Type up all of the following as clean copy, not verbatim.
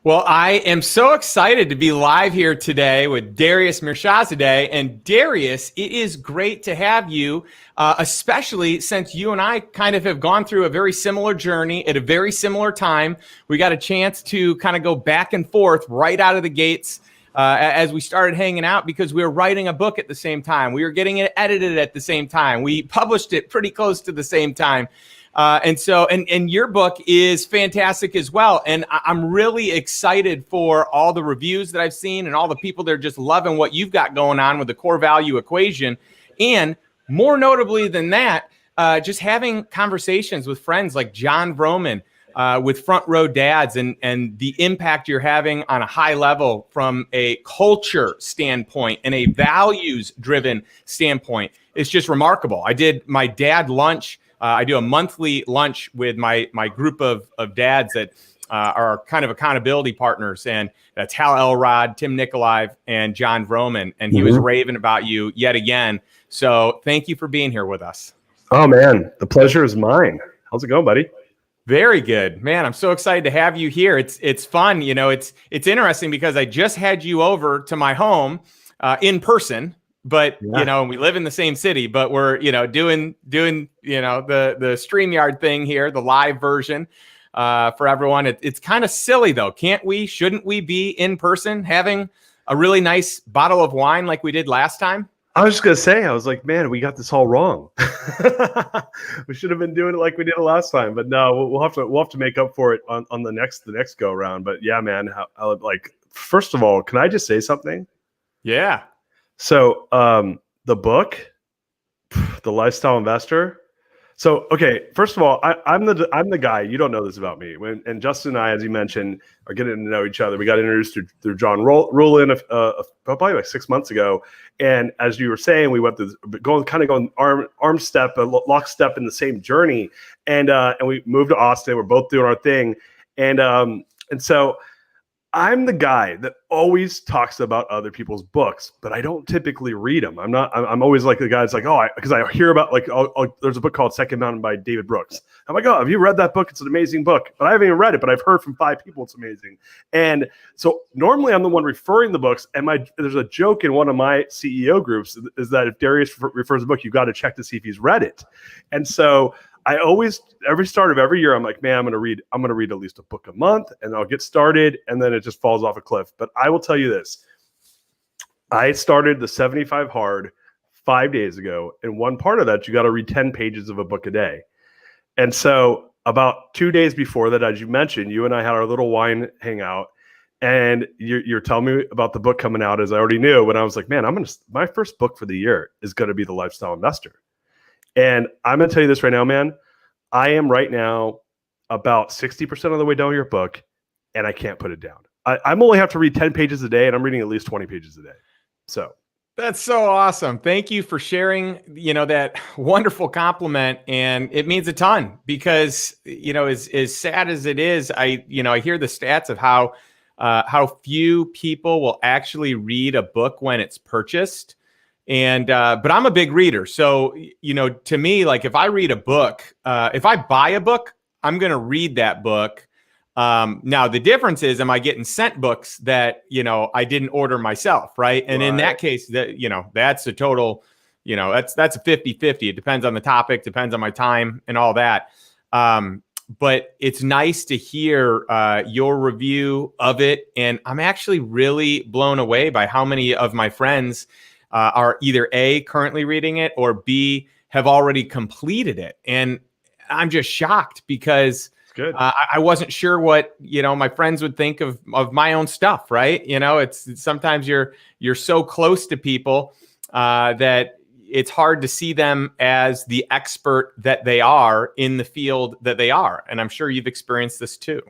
Well, I am so excited to be live here today with Darius Mirshahzadeh. And Darius, it is great to have you, especially since you and I kind of have gone through a very similar journey at a very similar time. We got a chance to kind of go back and forth right out of the gates as we started hanging out because we were writing a book at the same time. We were getting it edited at the same time. We published it pretty close to the same time. And your book is fantastic as well. And I'm really excited for all the reviews that I've seen and all the people that are just loving what you've got going on with the core value equation. And more notably than that, just having conversations with friends like John Vroman, with Front Row Dads and the impact you're having on a high level from a culture standpoint and a values driven standpoint. It's just remarkable. I did my dad lunch. I do a monthly lunch with my group of dads that are kind of accountability partners. And that's Hal Elrod, Tim Nikolai, and John Vroman. And he was raving about you yet again. So thank you for being here with us. Oh, man, the pleasure is mine. How's it going, buddy? Very good, man. I'm so excited to have you here. It's fun. You know, it's interesting because I just had you over to my home in person. But, you know, we live in the same city, but we're, doing, the StreamYard thing here, the live version for everyone. It's kind of silly, though. Shouldn't we be in person having a really nice bottle of wine like we did last time? I was just going to say, I was like, man, we got this all wrong. We should have been doing it like we did it last time. But no, we'll have to make up for it on the next go around. But yeah, man, first of all, can I just say something? Yeah. So the book, The Lifestyle Investor. So, okay, first of all, I'm the guy. You don't know this about me. And Justin and I, as you mentioned, are getting to know each other. We got introduced through John Rowland probably like 6 months ago. And as you were saying, we went through going arm step, lockstep in the same journey. And we moved to Austin. We're both doing our thing. And so I'm the guy that always talks about other people's books, but I don't typically read them. I'm always like the guy that's like, because I hear about there's a book called Second Mountain by David Brooks. I'm like, have you read that book? It's an amazing book, but I haven't even read it, but I've heard from 5 people it's amazing. And so normally I'm the one referring the books. And there's a joke in one of my CEO groups is that if Darius refers a book, you got to check to see if he's read it. And so I always, every start of every year, I'm like, man, I'm going to read at least a book a month and I'll get started. And then it just falls off a cliff. But I will tell you this. I started the 75 Hard 5 days ago. And one part of that, you got to read 10 pages of a book a day. And so about 2 days before that, as you mentioned, you and I had our little wine hangout. And you're telling me about the book coming out, as I already knew. When I was like, man, my first book for the year is going to be The Lifestyle Investor. And I'm going to tell you this right now, man. I am right now about 60% of the way down your book, and I can't put it down. I'm only have to read 10 pages a day, and I'm reading at least 20 pages a day. So that's so awesome. Thank you for sharing, that wonderful compliment. And it means a ton because, as sad as it is, I hear the stats of how few people will actually read a book when it's purchased. And, but I'm a big reader. So, to me, like if I read a book, if I buy a book, I'm going to read that book. Now the difference is, am I getting sent books that, I didn't order myself? Right. And in that case that, that's a total, that's a 50-50. It depends on the topic, depends on my time and all that. But it's nice to hear, your review of it. And I'm actually really blown away by how many of my friends are either A, currently reading it, or B, have already completed it. And I'm just shocked because I wasn't sure what, my friends would think of my own stuff, right? It's sometimes you're so close to people that it's hard to see them as the expert that they are in the field that they are. And I'm sure you've experienced this too.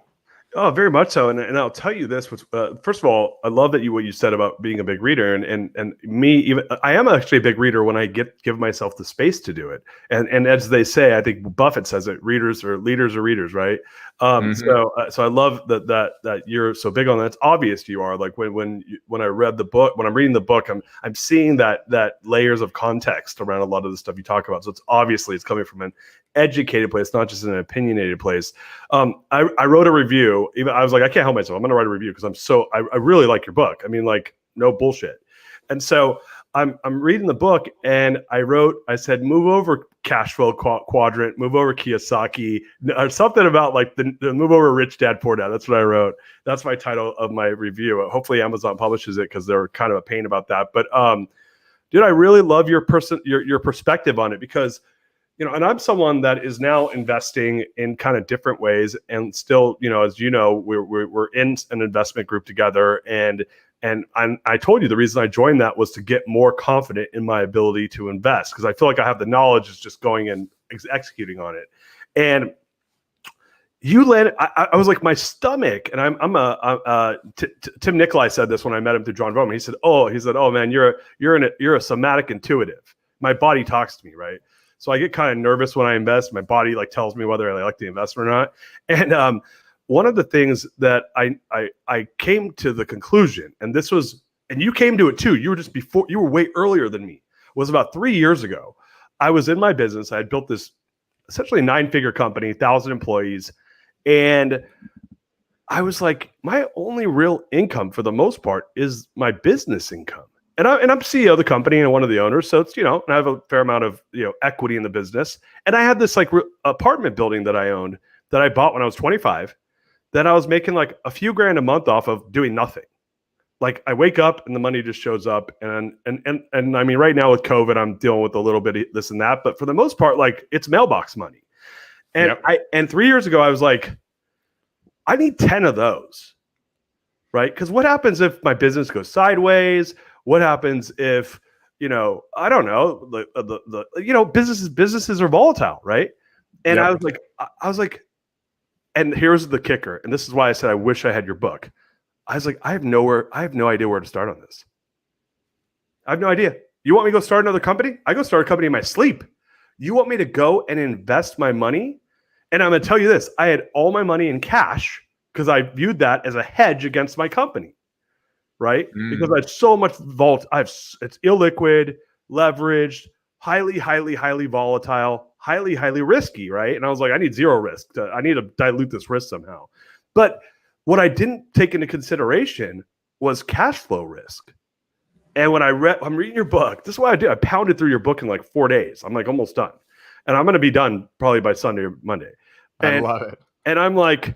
Oh, very much so. And I'll tell you this, first of all, I love that what you said about being a big reader and me, even I am actually a big reader when I give myself the space to do it. And as they say, I think Buffett says it, leaders are readers, right? So I love that you're so big on that. It's obvious you are. Like when I read the book, when I'm reading the book, I'm seeing that layers of context around a lot of the stuff you talk about. So it's obviously it's coming from an educated place, not just an opinionated place. I wrote a review. Even I was like, I can't help myself. I'm going to write a review because I really like your book. I mean, like, no bullshit. And so I'm reading the book, and I said, move over cash flow quadrant, move over Kiyosaki, or something about like the move over Rich Dad Poor Dad. That's what I wrote. That's my title of my review. Hopefully Amazon publishes it because they're kind of a pain about that. But dude, I really love your perspective on it because, you know, and I'm someone that is now investing in kind of different ways, and still, you know, as you know, we're in an investment group together, and I told you the reason I joined that was to get more confident in my ability to invest because I feel like I have the knowledge, it's just going and executing on it. And you landed, I was like, my stomach, and Tim Nicolai said this when I met him through John Bowman. He said, oh man, you're a somatic intuitive. My body talks to me, right? So I get kind of nervous when I invest. My body like tells me whether I like the investment or not. And one of the things that I came to the conclusion, and this was, and you came to it too, you were way earlier than me, was about 3 years ago. I was in my business. I had built this essentially 9-figure company, 1,000 employees. And I was like, my only real income for the most part is my business income. And I'm CEO of the company and one of the owners. So it's, you know, and I have a fair amount of, you know, equity in the business. And I had this like apartment building that I owned that I bought when I was 25. Then I was making like a few grand a month off of doing nothing. Like I wake up and the money just shows up. And I mean, right now with COVID, I'm dealing with a little bit of this and that, but for the most part, like it's mailbox money. And and 3 years ago, I was like, I need 10 of those, right? Because what happens if my business goes sideways? What happens if, you know, I don't know, the you know, businesses are volatile, right? And I was like, and here's the kicker, and this is why I said I wish I had your book. I was like, I have no idea where to start on this. I have no idea. You want me to go start another company? I go start a company in my sleep. You want me to go and invest my money? And I'm going to tell you this, I had all my money in cash because I viewed that as a hedge against my company, right? Because I had so much it's illiquid, leveraged, highly volatile, highly risky, right? And I was like, I need zero risk. I need to dilute this risk somehow. But what I didn't take into consideration was cash flow risk. And when I'm reading your book, this is what I did. I pounded through your book in like 4 days. I'm like almost done. And I'm going to be done probably by Sunday or Monday. I love it. And I'm like,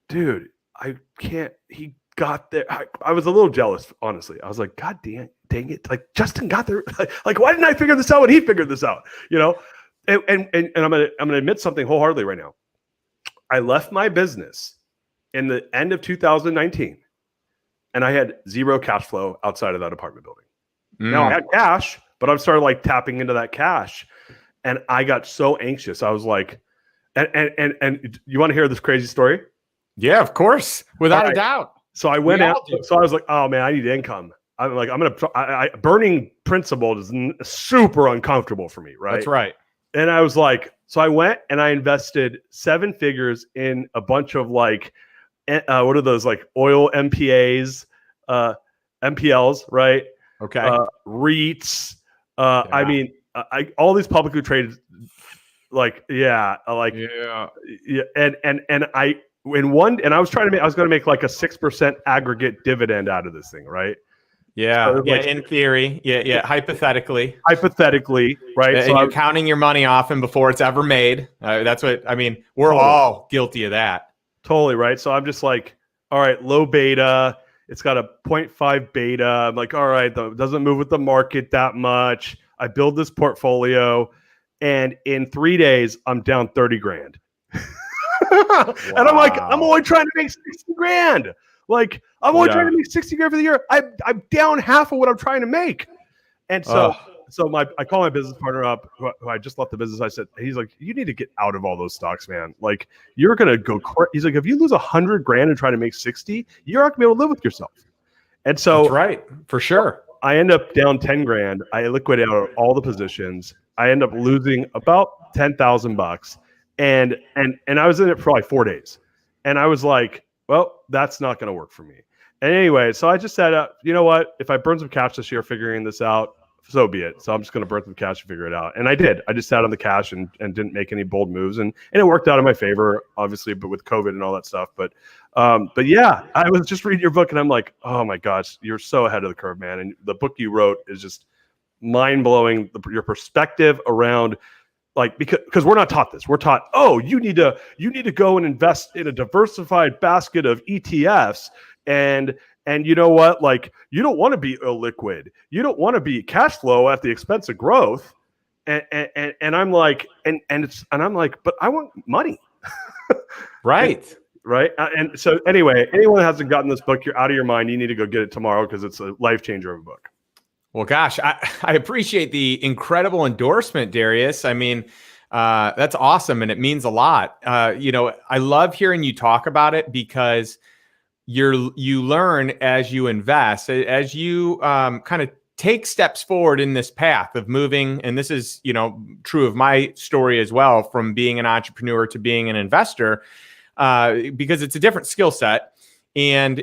dude, I can't, he got there. I was a little jealous, honestly. I was like, God dang it. Like Justin got there. Like, why didn't I figure this out when he figured this out? You know? And I'm gonna admit something wholeheartedly right now. I left my business in the end of 2019, and I had zero cash flow outside of that apartment building. Now I had cash, but I started like tapping into that cash, and I got so anxious. I was like, and you want to hear this crazy story? Yeah, of course, without a doubt. So I went out. So I was like, oh man, I need income. I'm like, burning principal is super uncomfortable for me, right? That's right. And I was like, so I went and I invested 7 figures in a bunch of like, what are those, like oil MPAs, MPLs, right? Okay. REITs. I mean, all these publicly traded, and I was going to make like a 6% aggregate dividend out of this thing, right? Yeah, so like, in theory, hypothetically, right? And you're counting your money often before it's ever made. That's what I mean. We're all guilty of that. Totally, right? So I'm just like, all right, low beta. It's got a 0.5 beta. I'm like, all right, it doesn't move with the market that much. I build this portfolio, and in 3 days, I'm down 30 grand. Wow. And I'm like, I'm only trying to make 60 grand. Like, I'm only trying to make 60 grand for the year. I'm down half of what I'm trying to make. And so, I call my business partner up, who I just left the business. I said, he's like, you need to get out of all those stocks, man. Like, you're going to go crazy. He's like, if you lose 100 grand and try to make 60, you're not going to be able to live with yourself. And so, that's right, for sure. I end up down 10 grand. I liquidate out all the positions. I end up losing about $10,000. And I was in it for like 4 days. And I was like, well, that's not going to work for me. And anyway, so I just said, you know what? If I burn some cash this year figuring this out, so be it. So I'm just going to burn some cash and figure it out. And I did. I just sat on the cash and didn't make any bold moves. And it worked out in my favor, obviously, but with COVID and all that stuff. But yeah, I was just reading your book and I'm like, oh my gosh, you're so ahead of the curve, man. And the book you wrote is just mind blowing. Your perspective around, like, because we're not taught this. We're taught, oh, you need to go and invest in a diversified basket of ETFs. And you know what? Like, you don't want to be illiquid. You don't want to be cash flow at the expense of growth. And I'm like, and I'm like, but I want money. Right. Right. And so anyway, anyone that hasn't gotten this book, you're out of your mind. You need to go get it tomorrow because it's a life changer of a book. Well, gosh, I appreciate the incredible endorsement, Darius. I mean, that's awesome. And it means a lot. I love hearing you talk about it because you learn as you invest, as you kind of take steps forward in this path of moving. And this is, true of my story as well, from being an entrepreneur to being an investor, because it's a different skill set. And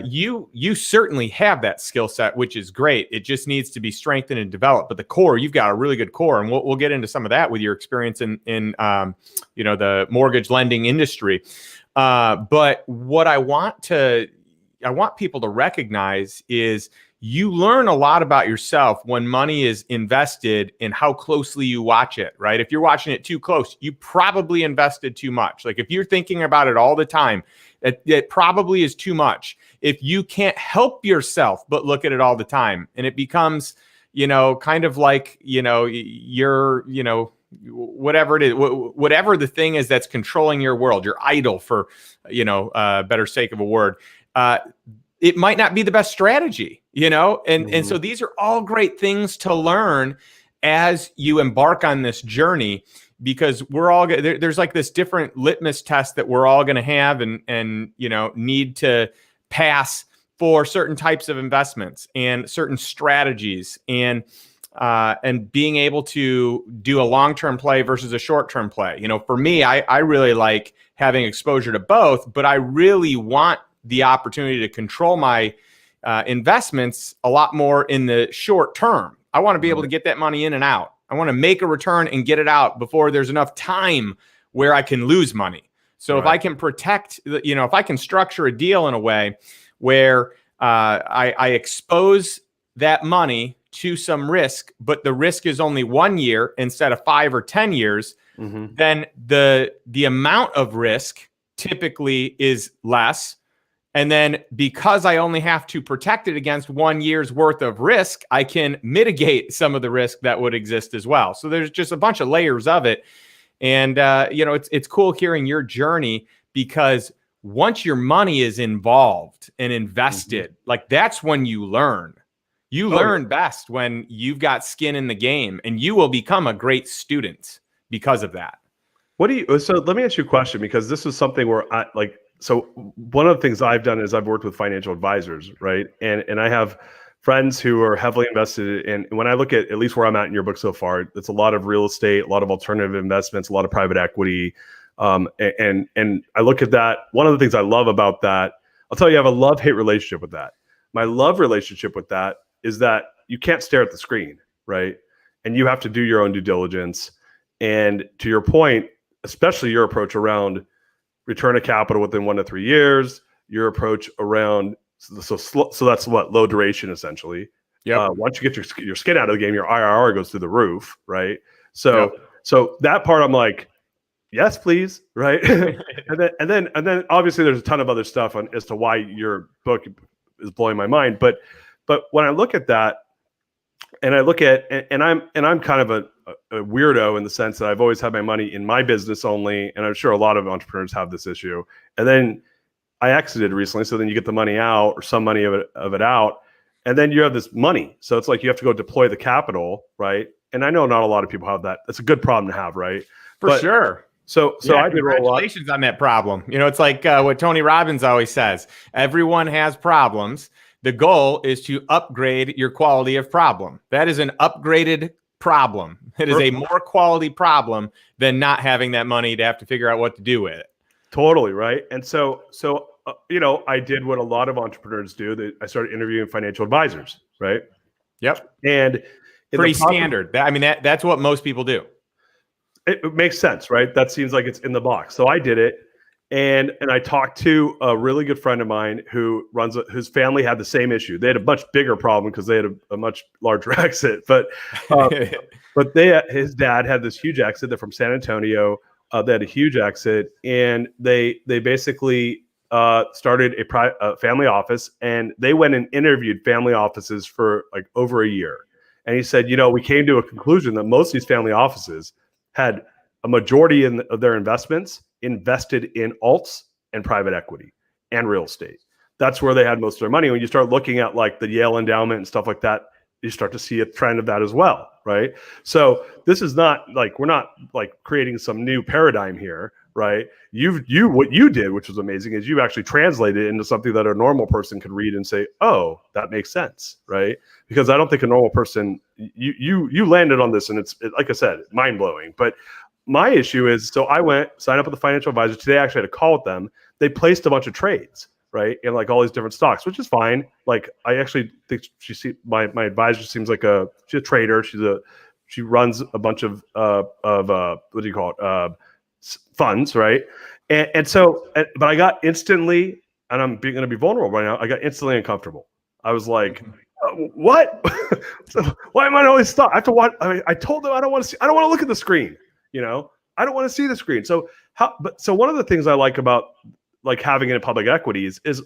you certainly have that skill set, which is great. It just needs to be strengthened and developed. But the core, you've got a really good core, and we'll get into some of that with your experience in the mortgage lending industry. But what I want people to recognize is you learn a lot about yourself when money is invested and how closely you watch it, right? If you're watching it too close, you probably invested too much. Like if you're thinking about it all the time, it probably is too much. If you can't help yourself but look at it all the time, and it becomes, kind of like, you're, whatever it is, whatever the thing is that's controlling your world, your idol, for, better sake of a word, it might not be the best strategy, and so these are all great things to learn as you embark on this journey, because we're all there's like this different litmus test that we're all going to have and need to pass for certain types of investments and certain strategies, and being able to do a long-term play versus a short-term play. For me, I really like having exposure to both, but I really want the opportunity to control my investments a lot more in the short term. I want to be able to get that money in and out. I want to make a return and get it out before there's enough time where I can lose money. So if I can protect, if I can structure a deal in a way where I expose that money to some risk, but the risk is only 1 year instead of 5 or 10 years, then the amount of risk typically is less. And then because I only have to protect it against 1 year's worth of risk, I can mitigate some of the risk that would exist as well. So there's just a bunch of layers of it. And, it's cool hearing your journey, because once your money is involved and invested, like that's when you learn. You learn best when you've got skin in the game, and you will become a great student because of that. So let me ask you a question, because this is something where so one of the things I've done is I've worked with financial advisors, right? And I have friends who are heavily invested in, when I look at least where I'm at in your book so far, it's a lot of real estate, a lot of alternative investments, a lot of private equity. And I look at that. One of the things I love about that, I'll tell you, I have a love-hate relationship with that. My love relationship with that is that you can't stare at the screen, right? And you have to do your own due diligence. And to your point, especially your approach around return of capital within 1 to 3 years, your approach around, so that's what, low duration essentially. Yeah. Once you get your skin out of the game, your IRR goes through the roof, right? So that part, I'm like, yes, please, right? and then obviously there's a ton of other stuff as to why your book is blowing my mind. But when I look at that, and I look at, and I'm kind of a weirdo in the sense that I've always had my money in my business only, and I'm sure a lot of entrepreneurs have this issue. And then I exited recently, so then you get the money out, or some money of it out, and then you have this money. So it's like you have to go deploy the capital, right? And I know not a lot of people have that. That's a good problem to have, right? For sure. So I did congratulations on that problem. It's like what Tony Robbins always says: everyone has problems. The goal is to upgrade your quality of problem. That is an upgraded problem. It is a more quality problem than not having that money to have to figure out what to do with it. Totally, right? And so I did what a lot of entrepreneurs do. That I started interviewing financial advisors, right? Yep. And Pretty standard. I mean, that's what most people do. It makes sense, right? That seems like it's in the box. So I did it. And I talked to a really good friend of mine who whose family had the same issue. They had a much bigger problem because they had a much larger exit. But his dad had this huge exit. They're from San Antonio. They had a huge exit, and they basically started a family office, and they went and interviewed family offices for like over a year. And he said, we came to a conclusion that most of these family offices had a majority of their investments invested in alts and private equity and real estate. That's where they had most of their money. When you start looking at like the Yale endowment and stuff like that, you start to see a trend of that as well, right? So this is not like, we're not like creating some new paradigm here, right? What you did, which was amazing, is you actually translated it into something that a normal person could read and say, oh, that makes sense, right? Because I don't think a normal person, you landed on this, and it's like I said, mind blowing. But my issue is, so I went, signed up with a financial advisor. Today I actually had a call with them. They placed a bunch of trades, right? In like all these different stocks, which is fine. Like, I actually think my advisor seems like she's a trader. She runs a bunch of what do you call it? Funds, right? And so, but I got instantly, and I'm going to be vulnerable right now, I got instantly uncomfortable. I was like, what? So why am I always stuck? I have to watch. I told them I don't want to see. I don't want to look at the screen. I don't want to see the screen. So so one of the things I like about like having it in public equities is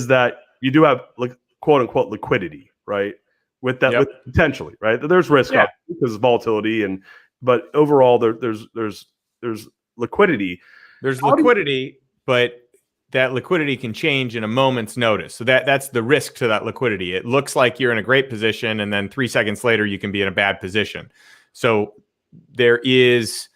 that you do have like quote unquote liquidity, right? With that, with potentially, right? There's risk because of volatility, but overall there's liquidity. There's liquidity, but that liquidity can change in a moment's notice. So that's the risk to that liquidity. It looks like you're in a great position, and then 3 seconds later you can be in a bad position. So there is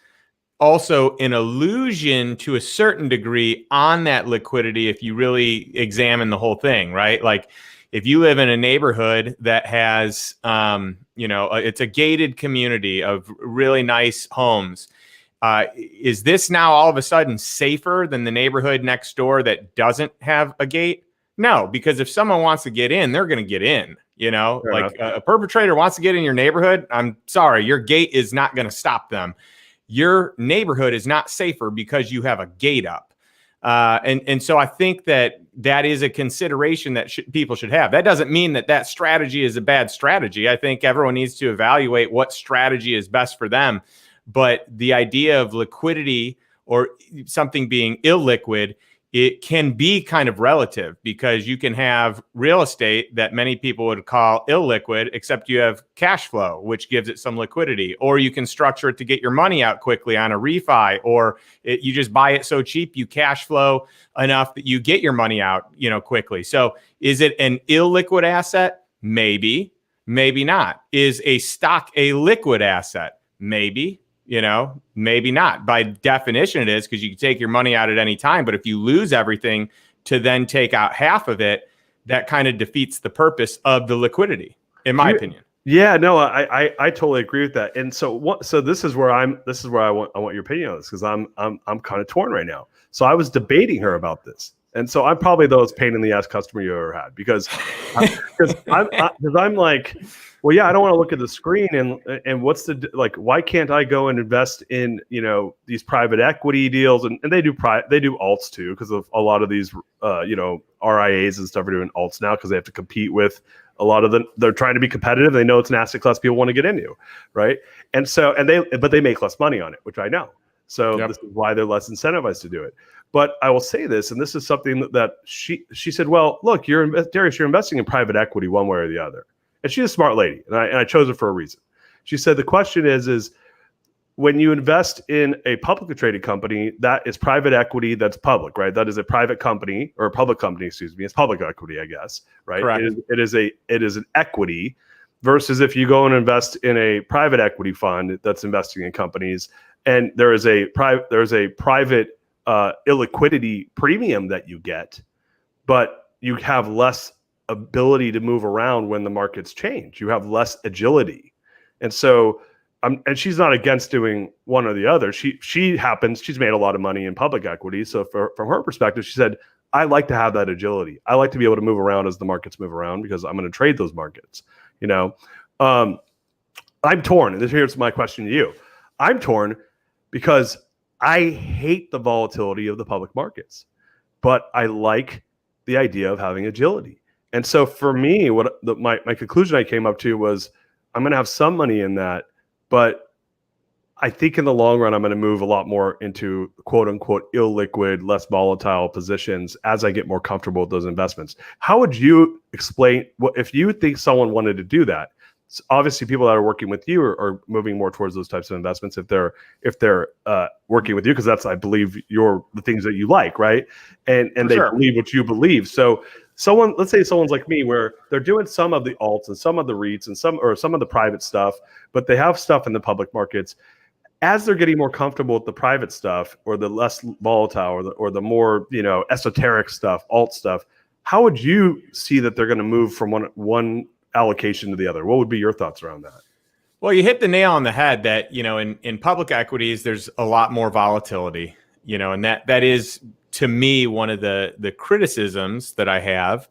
also an illusion to a certain degree on that liquidity if you really examine the whole thing, right? Like if you live in a neighborhood that has, it's a gated community of really nice homes. Is this now all of a sudden safer than the neighborhood next door that doesn't have a gate? No, because if someone wants to get in, they're going to get in. Like a perpetrator wants to get in your neighborhood. I'm sorry, your gate is not going to stop them. Your neighborhood is not safer because you have a gate up. And so I think that is a consideration that people should have. That doesn't mean that strategy is a bad strategy. I think everyone needs to evaluate what strategy is best for them. But the idea of liquidity or something being illiquid, it can be kind of relative, because you can have real estate that many people would call illiquid, except you have cash flow, which gives it some liquidity. Or you can structure it to get your money out quickly on a refi, or you just buy it so cheap, you cash flow enough that you get your money out, quickly. So is it an illiquid asset? Maybe, maybe not. Is a stock a liquid asset? Maybe. Maybe not. By definition, it is, because you can take your money out at any time. But if you lose everything to then take out half of it, that kind of defeats the purpose of the liquidity, in my opinion. Yeah, no, I totally agree with that. And so this is where I want your opinion on this, because I'm kind of torn right now. So I was debating her about this. And so I'm probably the most pain in the ass customer you ever had, because I'm like, well, yeah, I don't want to look at the screen, and what's why can't I go and invest in these private equity deals, and they do alts too, because of a lot of these RIAs and stuff are doing alts now because they have to compete with a lot of them. They're trying to be competitive. They know it's an asset class people want to get into, right? And so but they make less money on it, which I know. So This is why they're less incentivized to do it. But I will say this, and this is something that she said, well, look, Darius, you're investing in private equity one way or the other. And she's a smart lady, and I chose her for a reason. She said the question is when you invest in a publicly traded company, that is private equity that's public, right? That is a private company, or a public company, excuse me. It's public equity, I guess, right? Correct. It is an equity, versus if you go and invest in a private equity fund that's investing in companies, and there is a private illiquidity premium that you get, but you have less ability to move around when the markets change. You have less agility. And so and she's not against doing one or the other. She's made a lot of money in public equity. So from her perspective, she said, I like to have that agility. I like to be able to move around as the markets move around, because I'm going to trade those markets, I'm torn. And here's my question to you. I'm torn because I hate the volatility of the public markets, but I like the idea of having agility. And so for me, my conclusion I came up to was I'm going to have some money in that, but I think in the long run, I'm going to move a lot more into quote unquote illiquid, less volatile positions as I get more comfortable with those investments. How would you explain what if you think someone wanted to do that? Obviously, people that are working with you are moving more towards those types of investments if they're working with you, because that's, I believe, the things that you like, right? And they believe what you believe. So let's say someone's like me, where they're doing some of the alts and some of the REITs and some of the private stuff, but they have stuff in the public markets. As they're getting more comfortable with the private stuff or the less volatile or the more esoteric stuff, alt stuff, how would you see that they're going to move from one allocation to the other? What would be your thoughts around that? Well, you hit the nail on the head that, in public equities, there's a lot more volatility, and that is, to me, one of the criticisms that I have.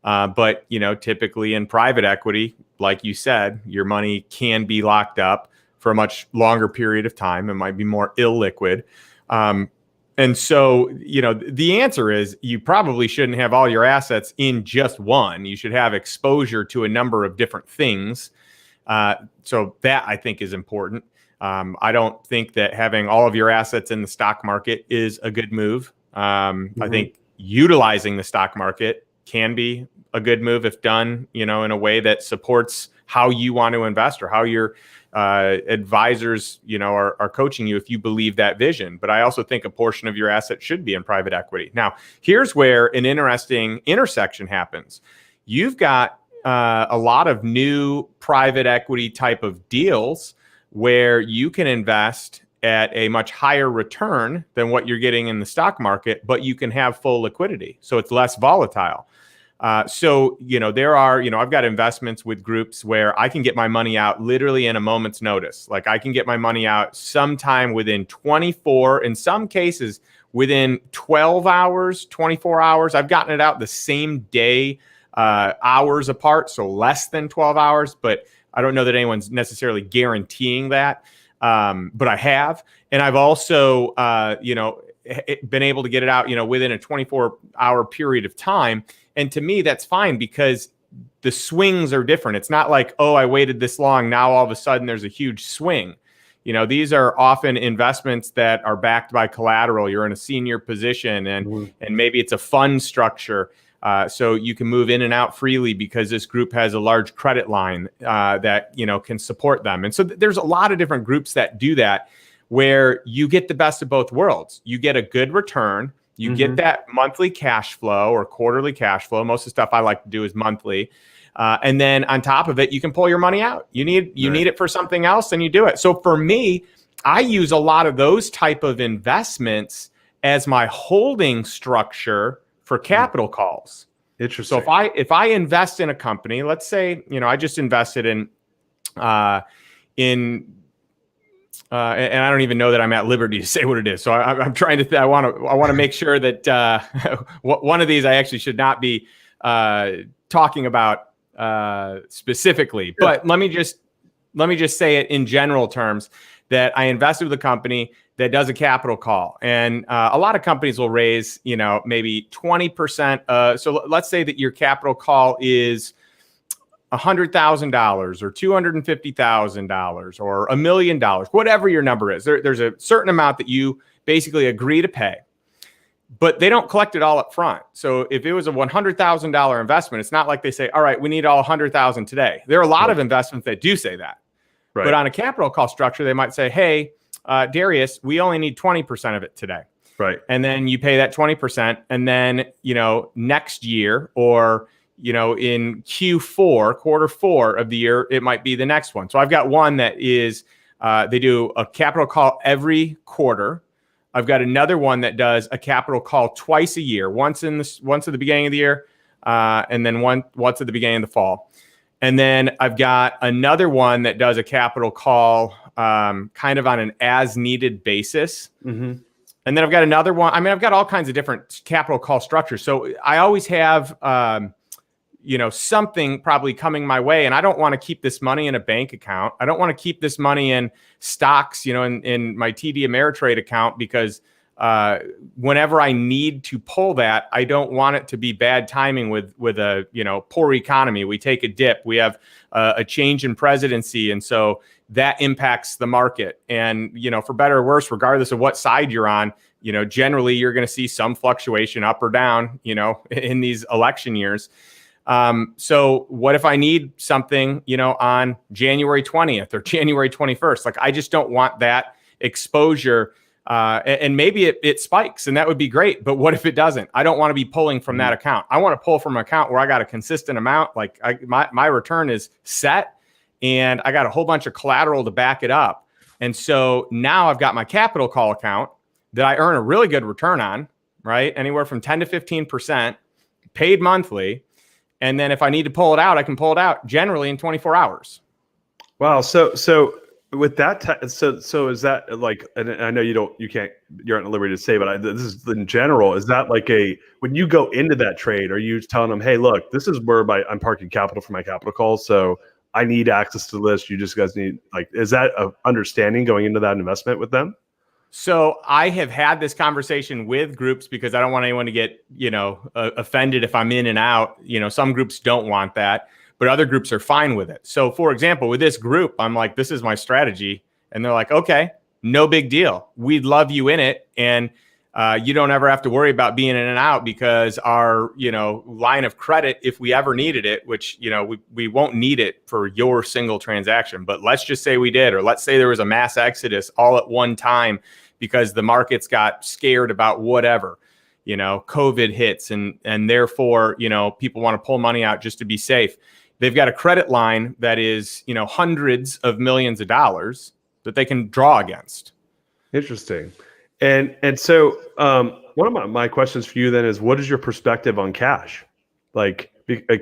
But, typically in private equity, like you said, your money can be locked up for a much longer period of time. It might be more illiquid. And so, the answer is you probably shouldn't have all your assets in just one. You should have exposure to a number of different things. So that, I think, is important. I don't think that having all of your assets in the stock market is a good move. I think utilizing the stock market can be a good move if done, in a way that supports how you want to invest or how your advisors, are coaching you if you believe that vision. But I also think a portion of your assets should be in private equity. Now, here's where an interesting intersection happens. You've got a lot of new private equity type of deals where you can invest at a much higher return than what you're getting in the stock market, but you can have full liquidity. So it's less volatile. So, there are, I've got investments with groups where I can get my money out literally in a moment's notice. Like I can get my money out sometime within 24, in some cases within 12 hours, 24 hours. I've gotten it out the same day, hours apart. So less than 12 hours, but I don't know that anyone's necessarily guaranteeing that. But I have, and I've also, been able to get it out, within a 24-hour period of time. And to me, that's fine because the swings are different. It's not like, oh, I waited this long, now all of a sudden there's a huge swing. These are often investments that are backed by collateral. You're in a senior position and maybe it's a fund structure. So you can move in and out freely because this group has a large credit line that, can support them. And so there's a lot of different groups that do that, where you get the best of both worlds. You get a good return. You get that monthly cash flow or quarterly cash flow. Most of the stuff I like to do is monthly. And then on top of it, you can pull your money out. You need it for something else and you do it. So for me, I use a lot of those type of investments as my holding structure for capital calls. Interesting. So if I invest in a company, let's say, I just invested in and I don't even know that I'm at liberty to say what it is. So I'm trying to. I want to make sure that one of these I actually should not be talking about specifically. Sure. But let me just say it in general terms that I invested with a company that does a capital call, and a lot of companies will raise maybe 20%. So let's say that your capital call is $100,000 or $250,000 or $1 million, whatever your number is. There's a certain amount that you basically agree to pay, but they don't collect it all up front. So if it was a $100,000 investment, it's not like they say, all right, we need all 100,000 today. There are a lot of investments that do say that. Right. But on a capital call structure, they might say, hey, Darius, we only need 20% of it today. Right. And then you pay that 20%. And then, next year or in Q4, quarter 4 of the year, it might be the next one. So I've got one that is, they do a capital call every quarter. I've got another one that does a capital call twice a year, once at the beginning of the year, and then once at the beginning of the fall. And then I've got another one that does a capital call kind of on an as needed basis. Mm-hmm. And then I've got another one. I mean, I've got all kinds of different capital call structures. So I always have, something probably coming my way. And I don't want to keep this money in a bank account. I don't want to keep this money in stocks, in my TD Ameritrade account, because whenever I need to pull that, I don't want it to be bad timing with a, poor economy. We take a dip. We have a change in presidency. And so that impacts the market. And, for better or worse, regardless of what side you're on, generally you're going to see some fluctuation up or down, in these election years. So what if I need something, on January 20th or January 21st? Like, I just don't want that exposure. And maybe it spikes, and that would be great. But what if it doesn't? I don't want to be pulling from that account. I want to pull from an account where I got a consistent amount. Like my return is set, and I got a whole bunch of collateral to back it up. And so now I've got my capital call account that I earn a really good return on, right? Anywhere from 10 to 15% paid monthly. And then if I need to pull it out, I can pull it out generally in 24 hours. Wow. So with that, so is that like, and I know you're not at liberty to say, but this is in general, is that like when you go into that trade, are you telling them, hey, look, this is where I'm parking capital for my capital calls, so I need access to the list. You just guys need, like, is that an understanding going into that investment with them? So I have had this conversation with groups because I don't want anyone to get, offended if I'm in and out. Some groups don't want that, but other groups are fine with it. So for example, with this group, I'm like, this is my strategy. And they're like, okay, no big deal. We'd love you in it. And you don't ever have to worry about being in and out, because our, line of credit, if we ever needed it, which, we won't need it for your single transaction, but let's just say we did, or let's say there was a mass exodus all at one time because the markets got scared about whatever, COVID hits, and therefore, people want to pull money out just to be safe. They've got a credit line that is, hundreds of millions of dollars that they can draw against. Interesting. And so one of my questions for you then is, what is your perspective on cash? Like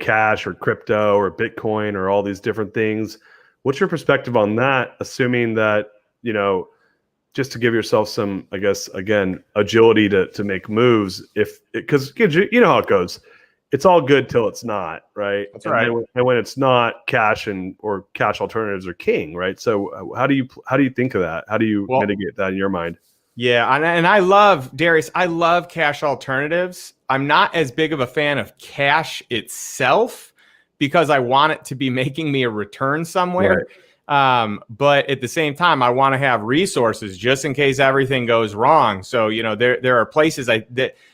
cash or crypto or Bitcoin or all these different things. What's your perspective on that, assuming that, just to give yourself some, I guess, again, agility to make moves, because you know how it goes. It's all good till it's not, right? That's right. And when it's not, cash or cash alternatives are king, right? So how do you think of that? How do you mitigate that in your mind? Yeah, and I love, Darius, I love cash alternatives. I'm not as big of a fan of cash itself because I want it to be making me a return somewhere. Right. But at the same time, I want to have resources just in case everything goes wrong. So, there are places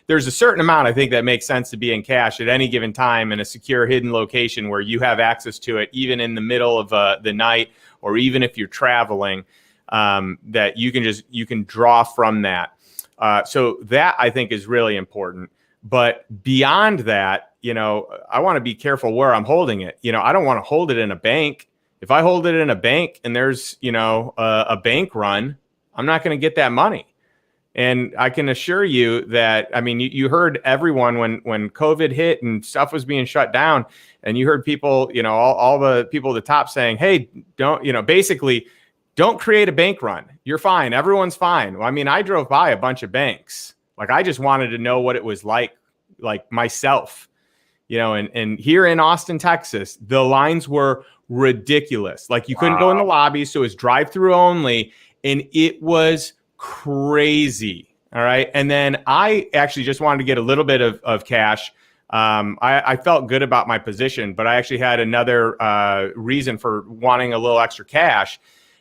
there's a certain amount I think that makes sense to be in cash at any given time in a secure hidden location where you have access to it, even in the middle of the night, or even if you're traveling, that you can draw from that. So that I think is really important. But beyond that, I want to be careful where I'm holding it. I don't want to hold it in a bank. If I hold it in a bank and there's, a bank run, I'm not going to get that money. And I can assure you that, you heard everyone when COVID hit and stuff was being shut down, and you heard people, all the people at the top saying, hey, basically don't create a bank run. You're fine. Everyone's fine. Well, I drove by a bunch of banks. Like, I just wanted to know what it was like myself, and here in Austin, Texas, the lines were ridiculous. Like, you couldn't go in the lobby, so it was drive-through only, and it was crazy. All right. And then I actually just wanted to get a little bit of cash. I felt good about my position, but I actually had another reason for wanting a little extra cash.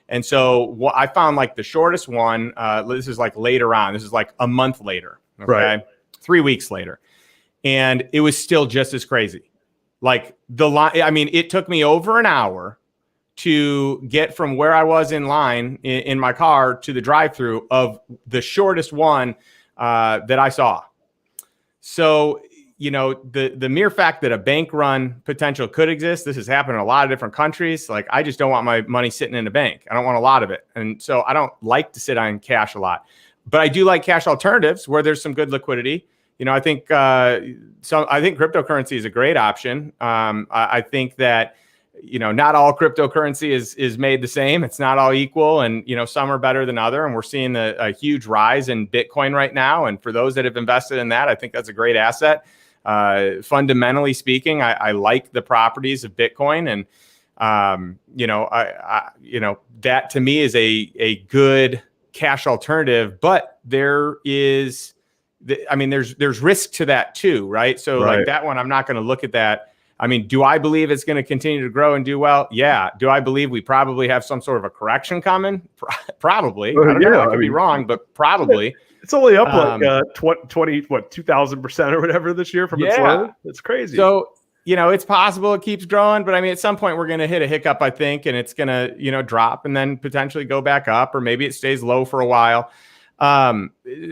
And so I found like the shortest one, this is like later on, this is like a month later, okay? Right. 3 weeks later. And it was still just as crazy. Like the line, it took me over an hour to get from where I was in line in my car to the drive-through of the shortest one that I saw. So, the mere fact that a bank run potential could exist, this has happened in a lot of different countries. Like, I just don't want my money sitting in a bank. I don't want a lot of it. And so I don't like to sit on cash a lot, but I do like cash alternatives where there's some good liquidity. I think cryptocurrency is a great option. I think that, not all cryptocurrency is made the same. It's not all equal. And, some are better than other. And we're seeing a huge rise in Bitcoin right now. And for those that have invested in that, I think that's a great asset. fundamentally speaking, I like the properties of Bitcoin, and that to me is a good cash alternative. But there's risk to that too, right? So like that one, I'm not going to look at that. I mean, do I believe it's going to continue to grow and do well? Yeah. Do I believe we probably have some sort of a correction coming? Probably. I don't know. I could be wrong, but probably. It's only up 2,000% or whatever this year from its low. It's crazy. So, it's possible it keeps growing, but I mean, at some point we're going to hit a hiccup, I think, and it's going to, drop and then potentially go back up, or maybe it stays low for a while.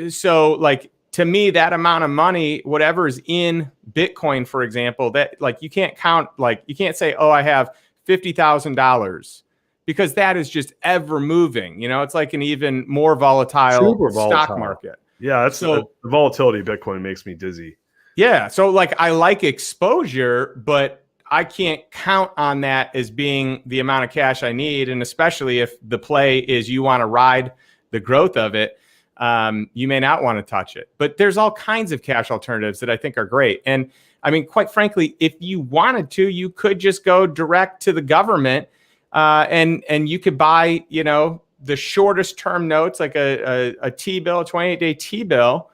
So like, to me, that amount of money, whatever is in Bitcoin, for example, that like you can't count, like you can't say, oh, I have $50,000, because that is just ever moving. It's like an even more volatile stock market. Yeah, that's the volatility of Bitcoin makes me dizzy. Yeah, so like I like exposure, but I can't count on that as being the amount of cash I need, and especially if the play is you want to ride the growth of it. You may not want to touch it, but there's all kinds of cash alternatives that I think are great. And I mean, quite frankly, if you wanted to, you could just go direct to the government, and you could buy, the shortest term notes, like a T-bill, a 28-day T-bill,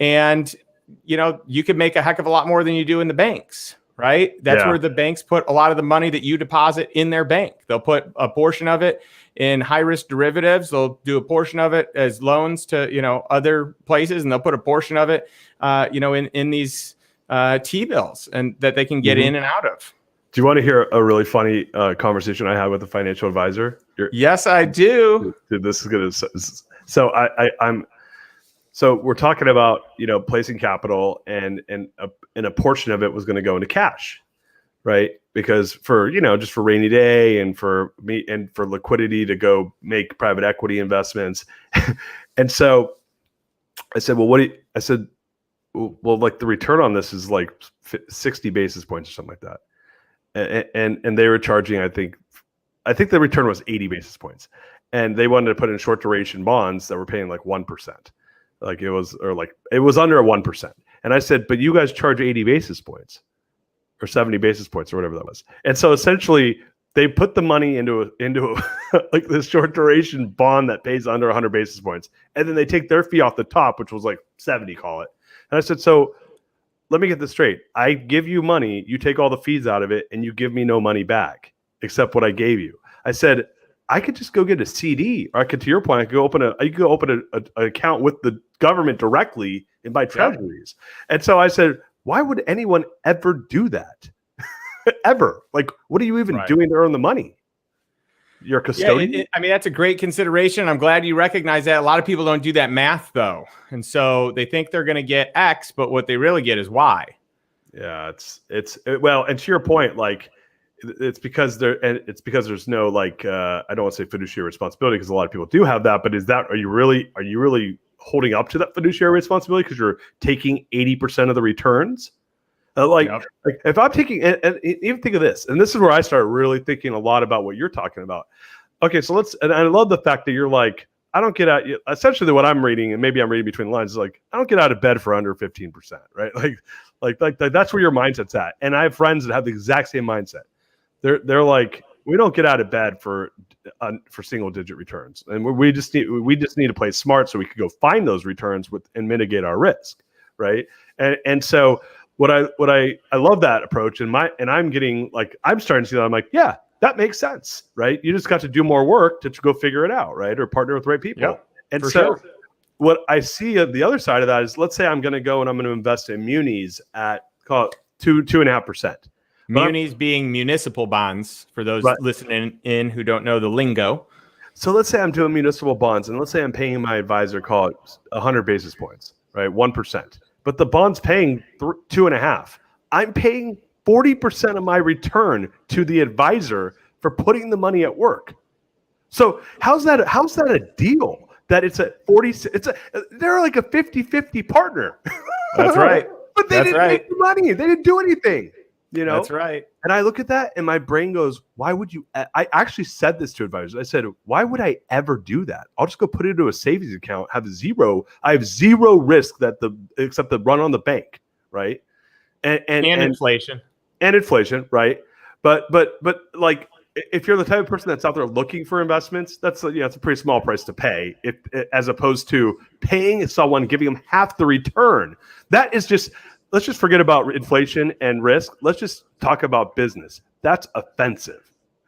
and, you could make a heck of a lot more than you do in the banks, right? That's where the banks put a lot of the money that you deposit in their bank. They'll put a portion of it in high-risk derivatives. They'll do a portion of it as loans to, other places, and they'll put a portion of it, in these T-bills, and that they can get in and out of. Do you want to hear a really funny conversation I had with a financial advisor? Yes, I do. Dude, this is gonna. So So we're talking about placing capital, and a portion of it was going to go into cash, right? Because for just for rainy day, and for me, and for liquidity to go make private equity investments. And so I said, well, well, like the return on this is like 60 basis points or something like that. And they were charging, I think the return was 80 basis points, and they wanted to put in short duration bonds that were paying like 1%. Like it was under a 1%. And I said, but you guys charge 80 basis points or 70 basis points or whatever that was. And so essentially they put the money into like this short duration bond that pays under 100 basis points. And then they take their fee off the top, which was like 70, call it. And I said, so let me get this straight. I give you money, you take all the fees out of it, and you give me no money back except what I gave you. I said, I could just go get a CD, or I could, to your point, I could go open an account with the government directly and buy treasuries. And so I said, why would anyone ever do that? Ever? Like, what are you even doing to earn the money? You're a custodian? Yeah, I mean, that's a great consideration. I'm glad you recognize that. A lot of people don't do that math, though. And so they think they're going to get X, but what they really get is Y. Yeah, well, and to your point, like, it's because there's no like I don't want to say fiduciary responsibility, because a lot of people do have that, but are you really holding up to that fiduciary responsibility because you're taking 80% of the returns? Like if I'm taking, and even think of this, and this is where I start really thinking a lot about what you're talking about. Okay, so and I love the fact that you're like, I don't get out. Essentially, what I'm reading, and maybe I'm reading between the lines, is like, I don't get out of bed for under 15%, right? Like that's where your mindset's at. And I have friends that have the exact same mindset. They're like, we don't get out of bed for single digit returns, and we just need to play smart so we can go find those returns and mitigate our risk, right? And so what I love that approach, and I'm getting like, I'm starting to see that. I'm like, yeah, that makes sense, right? You just got to do more work to go figure it out, right? Or partner with the right people. Yep, and so sure. What I see at the other side of that is, let's say I'm going to go and I'm going to invest in munis at, call it 2.5%. Munis being municipal bonds, for those listening in who don't know the lingo. So let's say I'm doing municipal bonds, and let's say I'm paying my advisor, call it 100 basis points, right? 1%. But the bond's paying 2.5%. I'm paying 40% of my return to the advisor for putting the money at work. So how's that a deal? That it's a 40, they're like a 50-50 partner. That's right. But they didn't make the money. They didn't do anything. That's right. And I look at that and my brain goes, why would you? I actually said this to advisors. I said, why would I ever do that? I'll just go put it into a savings account, I have zero risk except the run on the bank, right? and inflation. And inflation, right? But like, if you're the type of person that's out there looking for investments, that's it's a pretty small price to pay, if as opposed to paying someone, giving them half the return. That is just, let's just forget about inflation and risk. Let's just talk about business. That's offensive.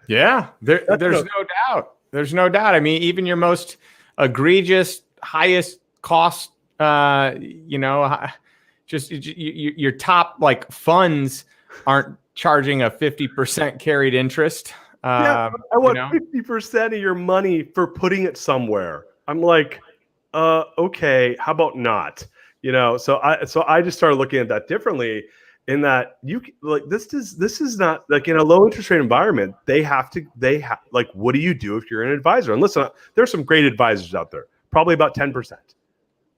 Yeah, there's no doubt. There's no doubt. I mean, even your most egregious, highest cost, just your top like funds aren't charging a 50% carried interest. I want 50% of your money for putting it somewhere. I'm like, okay, how about not? So I just started looking at that differently. In that, this is not like, in a low interest rate environment, they have like, what do you do if you're an advisor? And listen, there's some great advisors out there. Probably about 10%.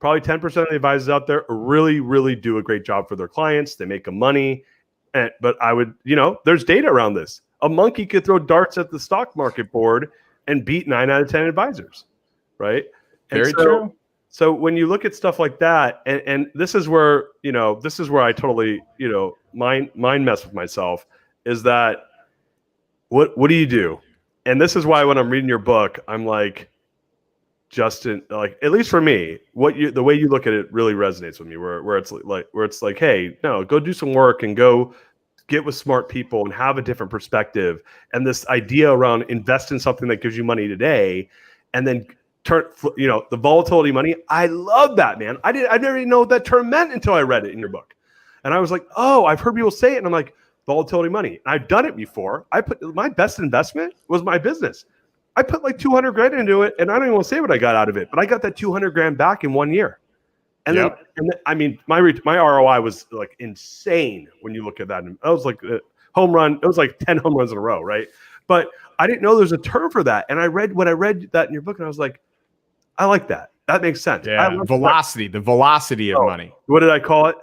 Probably 10% of the advisors out there really, really do a great job for their clients. They make them money. But I would, there's data around this. A monkey could throw darts at the stock market board and beat 9 out of 10 advisors, right? Very true. So when you look at stuff like that, and this is where I totally, mind mess with myself, is that what do you do? And this is why when I'm reading your book, I'm like, Justin, like, at least for me, the way you look at it really resonates with me, where it's like, hey, no, go do some work and go get with smart people and have a different perspective. And this idea around invest in something that gives you money today, and then turn, the volatility money. I love that, man. I never even know what that term meant until I read it in your book. And I was like, oh, I've heard people say it. And I'm like, volatility money. I've done it before. My best investment was my business. I put like 200 grand into it, and I don't even want to say what I got out of it, but I got that 200 grand back in 1 year. And then, I mean, my ROI was like insane when you look at that. And I was like home run. It was like 10 home runs in a row, right? But I didn't know there's a term for that. And when I read that in your book, and I was like, I like that. That makes sense. Yeah, velocity, the velocity of money. What did I call it?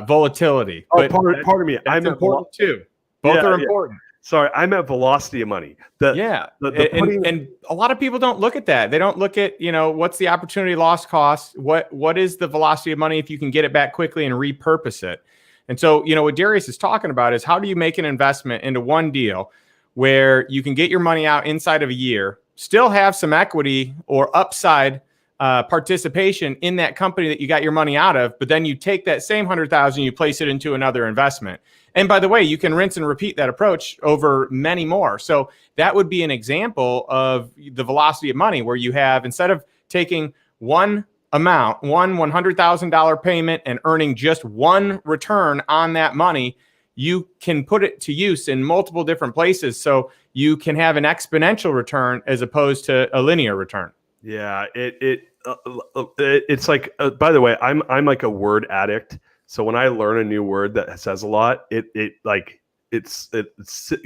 Volatility. Oh, pardon me. I'm important too. Both are important. Sorry, I meant velocity of money. And a lot of people don't look at that. They don't look at, what's the opportunity loss cost? What is the velocity of money if you can get it back quickly and repurpose it? And so, what Darius is talking about is, how do you make an investment into one deal where you can get your money out inside of a year, still have some equity or upside participation in that company that you got your money out of, but then you take that same 100,000, you place it into another investment. And by the way, you can rinse and repeat that approach over many more. So that would be an example of the velocity of money, where you have, instead of taking one amount, one $100,000 payment, and earning just one return on that money, you can put it to use in multiple different places. So you can have an exponential return as opposed to a linear return. Yeah, it's like, by the way, I'm like a word addict. So when I learn a new word that says a lot, it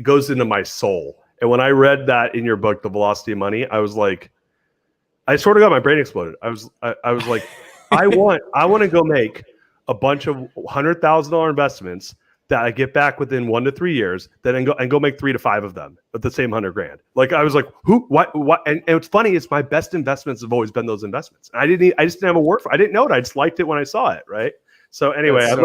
goes into my soul. And when I read that in your book, The Velocity of Money, I was like, I sort of got my brain exploded. I was like, I want to go make a bunch of $100,000 investments that I get back within 1 to 3 years, then go make 3 to 5 of them with the same 100 grand. Like, I was like, what? And what's funny is my best investments have always been those investments. I just didn't have a word for it. I didn't know it. I just liked it when I saw it. Right. So anyway, I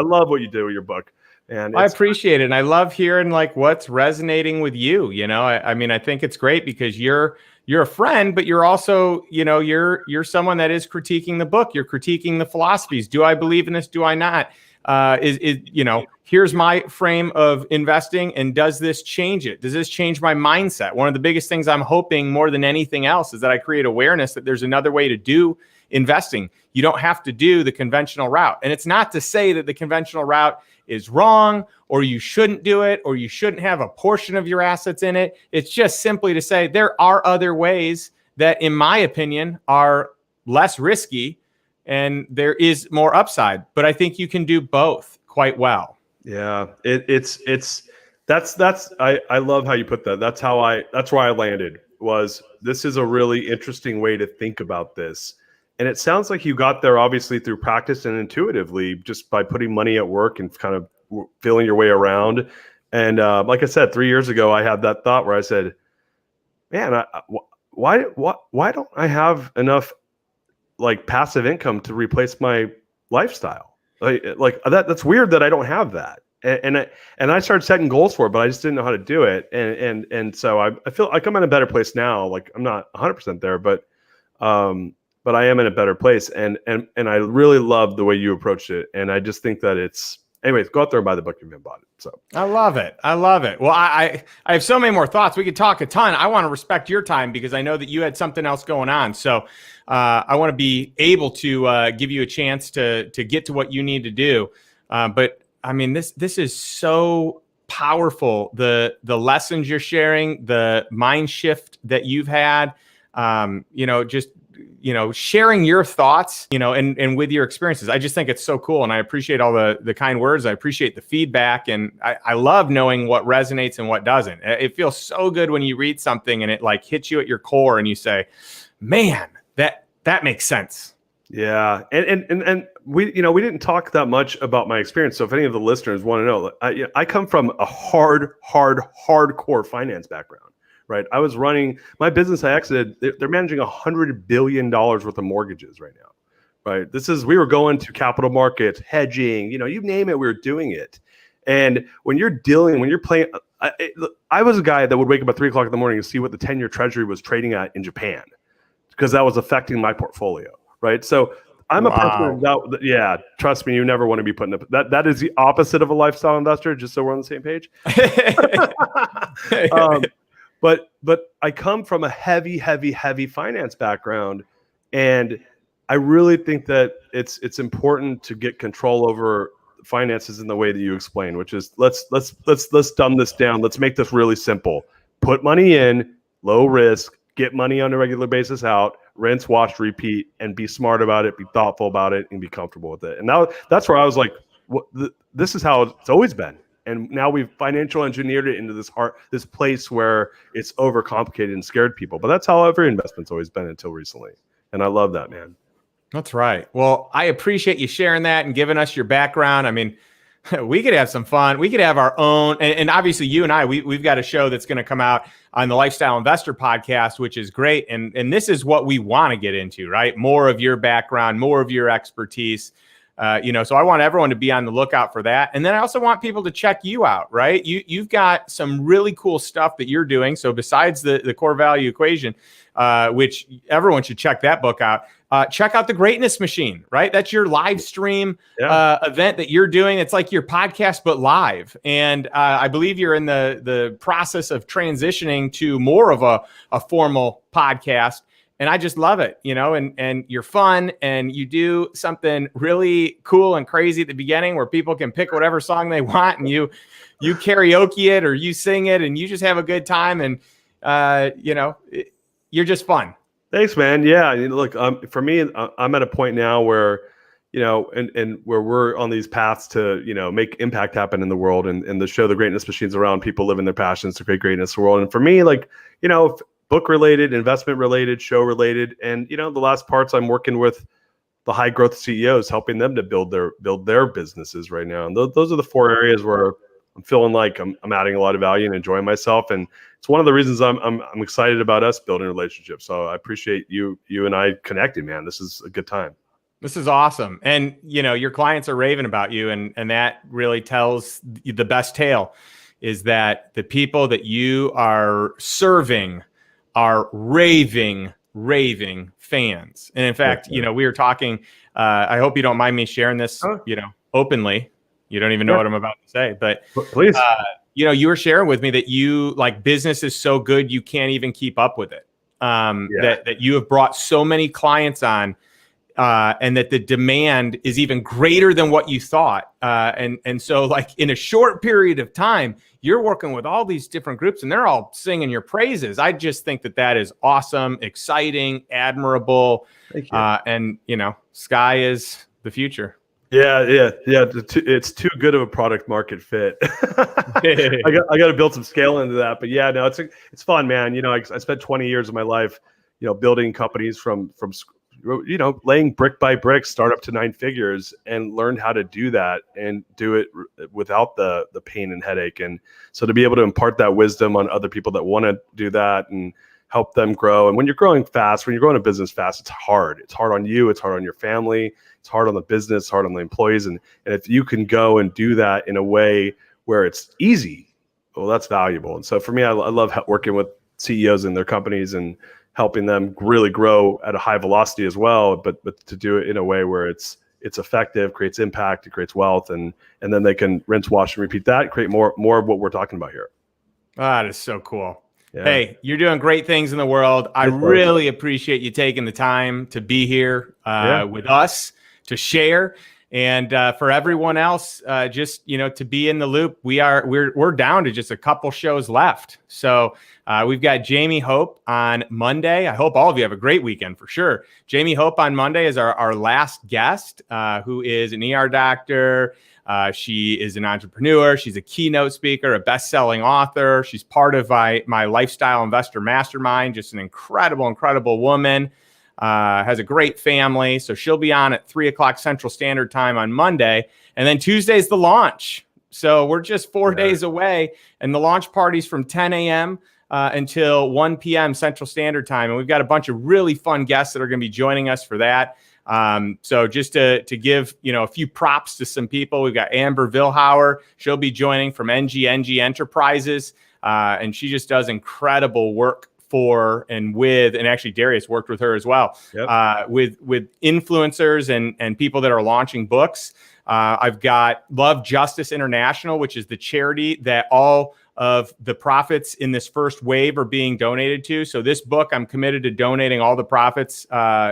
love what you do with your book. And I appreciate it. And I love hearing like what's resonating with you. I mean, I think it's great because you're a friend, but you're also, you're someone that is critiquing the book. You're critiquing the philosophies. Do I believe in this? Do I not? Here's my frame of investing, and does this change it? Does this change my mindset? One of the biggest things I'm hoping more than anything else is that I create awareness that there's another way to do investing. You don't have to do the conventional route. And it's not to say that the conventional route is wrong, or you shouldn't do it, or you shouldn't have a portion of your assets in it. It's just simply to say there are other ways that, in my opinion, are less risky and there is more upside. But I think you can do both quite well. Yeah, I love how you put that. That's where I landed, was this is a really interesting way to think about this. And it sounds like you got there obviously through practice and intuitively, just by putting money at work and kind of feeling your way around. And like I said, 3 years ago, I had that thought where I said, man, why don't I have enough like passive income to replace my lifestyle? Like that's weird that I don't have that. And I started setting goals for it, but I just didn't know how to do it. And so I feel like I'm in a better place now. Like I'm not 100% there, but I am in a better place. And I really love the way you approached it. And I just think that anyways, go out there and buy the book if you haven't bought it. So I love it. I love it. Well, I have so many more thoughts. We could talk a ton. I want to respect your time because I know that you had something else going on. So I want to be able to give you a chance to get to what you need to do. But I mean, this is so powerful. The lessons you're sharing, the mind shift that you've had, sharing your thoughts, and with your experiences. I just think it's so cool. And I appreciate all the kind words. I appreciate the feedback. And I love knowing what resonates and what doesn't. It feels so good when you read something and it like hits you at your core and you say, man, that makes sense. Yeah. And we didn't talk that much about my experience. So if any of the listeners want to know, I come from a hardcore finance background, right? I was running my business. I exited. They're managing $100 billion worth of mortgages right now, right? We were going to capital markets, hedging, you name it, we were doing it. And when you're playing, I was a guy that would wake up at 3:00 in the morning and see what the 10-year treasury was trading at in Japan, because that was affecting my portfolio. Right. So I'm a person that, trust me, you never want to be putting up that is the opposite of a lifestyle investor, just so we're on the same page. But I come from a heavy finance background. And I really think that it's important to get control over finances in the way that you explain, which is let's dumb this down. Let's make this really simple. Put money in, low risk, get money on a regular basis out, rinse, wash, repeat, and be smart about it, be thoughtful about it, and be comfortable with it. And now that's where I was like, this is how it's always been. And now we've financial engineered it into this place where it's overcomplicated and scared people. But that's how every investment's always been until recently. And I love that, man. That's right. Well, I appreciate you sharing that and giving us your background. I mean, we could have some fun. We could have our own, and obviously you and I, we've got a show that's going to come out on the Lifestyle Investor podcast, which is great. And this is what we want to get into, right? More of your background, more of your expertise. So I want everyone to be on the lookout for that. And then I also want people to check you out, right? You've got some really cool stuff that you're doing. So besides the core value equation, which everyone should check that book out. Check out the Greatness Machine, right? That's your live stream event that you're doing. It's like your podcast, but live. And I believe you're in the process of transitioning to more of a formal podcast. And I just love it, and you're fun and you do something really cool and crazy at the beginning where people can pick whatever song they want and you karaoke it or you sing it and you just have a good time. And, you're just fun. Thanks, man. Yeah. Look, for me, I'm at a point now where, and where we're on these paths to, make impact happen in the world and the show, The Greatness Machines, around people living their passions to create greatness in the world. And for me, like, book related, investment related, show related. And, the last parts I'm working with the high growth CEOs, helping them to build their businesses right now. And those are the 4 areas where I'm feeling like I'm adding a lot of value and enjoying myself. And it's one of the reasons I'm excited about us building relationships. So I appreciate you and I connecting, man. This is a good time. This is awesome. And, your clients are raving about you. And that really tells the best tale, is that the people that you are serving are raving fans. And in fact, we were talking, I hope you don't mind me sharing this, openly. You don't even know what I'm about to say, but please, you were sharing with me that you business is so good, you can't even keep up with it. That you have brought so many clients on, and that the demand is even greater than what you thought. And so in a short period of time, you're working with all these different groups and they're all singing your praises. I just think that is awesome, exciting, admirable. Thank you. And sky is the future. Yeah. It's too good of a product market fit. I got to build some scale into that. But yeah, no, it's fun, man. I spent 20 years of my life, building companies from laying brick by brick, start up to 9 figures, and learned how to do that and do it without the pain and headache. And so to be able to impart that wisdom on other people that want to do that and help them grow. And when you're growing fast, when you're growing a business fast, it's hard. It's hard on you. It's hard on your family. It's hard on the business, hard on the employees. And if you can go and do that in a way where it's easy, well, that's valuable. And so for me, I love working with CEOs in their companies and helping them really grow at a high velocity as well, but to do it in a way where it's effective, creates impact, it creates wealth, and then they can rinse, wash, and repeat that, create more of what we're talking about here. That is so cool. Yeah. Hey, you're doing great things in the world. I really appreciate you taking the time to be here with us to share. And for everyone else, just to be in the loop, we're down to just a couple shows left. So we've got Jamie Hope on Monday. I hope all of you have a great weekend for sure. Jamie Hope on Monday is our last guest, who is an ER doctor. She is an entrepreneur. She's a keynote speaker, a best-selling author. She's part of my Lifestyle Investor Mastermind. Just an incredible woman. Has a great family. So she'll be on at 3:00 Central Standard Time on Monday. And then Tuesday's the launch. So we're just 4 days away. And the launch party's from 10 a.m. Until 1 p.m. Central Standard Time. And we've got a bunch of really fun guests that are going to be joining us for that. So just to give, a few props to some people, we've got Amber Vilhauer. She'll be joining from NG Enterprises. And she just does incredible work for and actually Darius worked with her as well, with influencers and people that are launching books. I've got Love Justice International, which is the charity that all of the profits in this first wave are being donated to. So this book, I'm committed to donating all the profits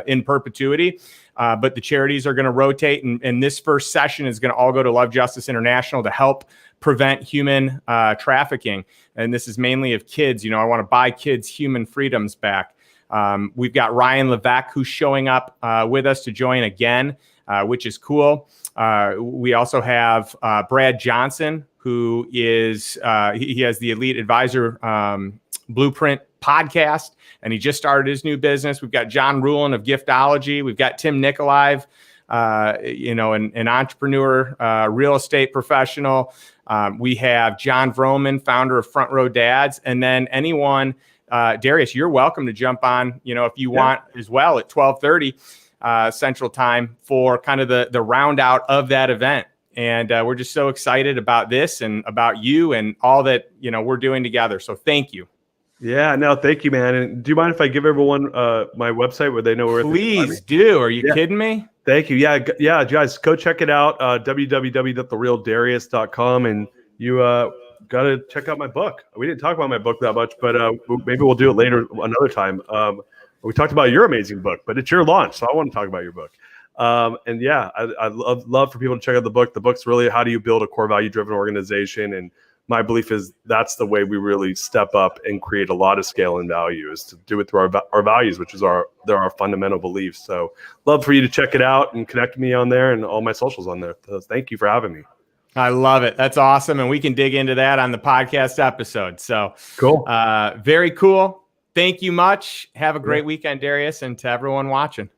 in perpetuity. But the charities are going to rotate, and this first session is going to all go to Love Justice International to help prevent human trafficking. And this is mainly of kids. I want to buy kids' human freedoms back. We've got Ryan Levesque, who's showing up with us to join again, which is cool. We also have Brad Johnson, who is he has the Elite Advisor Blueprint podcast, and he just started his new business. We've got John Rulin of Giftology. We've got Tim Nikolive, an entrepreneur, real estate professional. We have John Vroman, founder of Front Row Dads. And then anyone, Darius, you're welcome to jump on, if you want as well at 12:30 Central Time for kind of the round out of that event. And we're just so excited about this and about you and all that, we're doing together. So thank you. Yeah, no, thank you, man. And do you mind if I give everyone my website where they know where? Please do. Are you kidding me? Thank you. Yeah, guys, go check it out. www.therealdarius.com, and you got to check out my book. We didn't talk about my book that much, but maybe we'll do it later another time. We talked about your amazing book, but it's your launch, so I want to talk about your book. And I'd love for people to check out the book. The book's really how do you build a core value-driven organization, and my belief is that's the way we really step up and create a lot of scale and value, is to do it through our values, which is our fundamental beliefs. So love for you to check it out and connect me on there and all my socials on there. So thank you for having me. I love it. That's awesome. And we can dig into that on the podcast episode. So cool. Very cool. Thank you much. Have a great weekend, Darius, and to everyone watching.